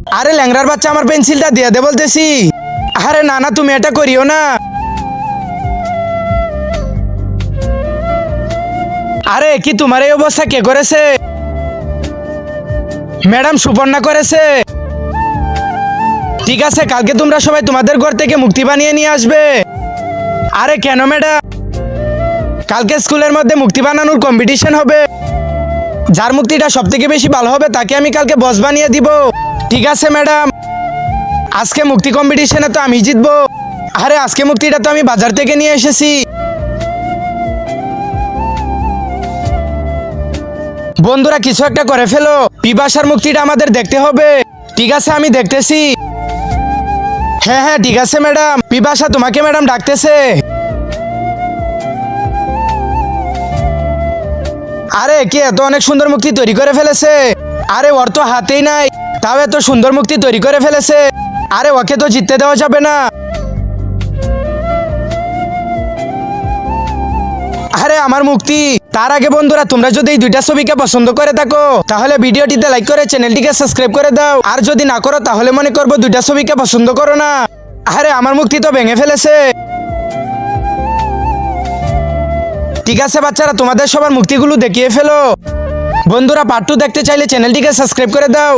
আরে ল্যাংড়ার বাচ্চা, আমার পেন্সিলটা দিয়ে দে বলতেছি। আরে না না, তুমি এটা করিও না। আরে কি তোমার এই অবস্থা কে করেছে? ম্যাডাম সুপর্ণা করেছে। ঠিক আছে, কালকে তোমরা সবাই তোমাদের ঘর থেকে মুক্তি বানিয়ে নিয়ে আসবে। আরে কেন ম্যাডাম? কালকে স্কুলের মধ্যে মুক্তি বানানোর কম্পিটিশন হবে। যার মুক্তিটা সব থেকে বেশি ভালো হবে তাকে আমি কালকে বস বানিয়ে দিব। ঠিক আছে ম্যাডাম। আজকে মুক্তি কম্পিটিশনে তো আমি জিতবো। আরে আজকে মুক্তিটা তো আমি বাজার থেকে নিয়ে এসেছি। বন্ধুরা কিছু একটা করে ফেলো, পিপাসার মুক্তিটা আমাদের দেখতে হবে। ঠিক আছে, আমি দেখতেছি। হ্যাঁ হ্যাঁ ঠিক আছে ম্যাডাম, পিপাসা তোমাকে ম্যাডাম ডাকতেছে। আরে কে এত অনেক সুন্দর মুক্তি তৈরি করে ফেলেছে? আরে ওর তো হাতেই নাই, তাও এত সুন্দর মুক্তি তৈরি করে ফেলেছে। আরে ওকে তো জিততে দেওয়া যাবে না। আরে আমার মুক্তি। তার আগে বন্ধুরা, তোমরা যদি এই দুইটা ছবিকে পছন্দ করে থাকো তাহলে ভিডিওটিতে লাইক করে চ্যানেলটিকে সাবস্ক্রাইব করে দাও। আর যদি না করো তাহলে মনে করবো দুইটা ছবিকে পছন্দ করো না। আরে আমার মুক্তি তো ভেঙে ফেলেছে। ঠিক আছে বাচ্চারা, তোমাদের সবার মুক্তিগুলো দেখিয়ে ফেলো। বন্ধুরা পার্ট 2 দেখতে চাইলে চ্যানেলটিকে সাবস্ক্রাইব করে দাও।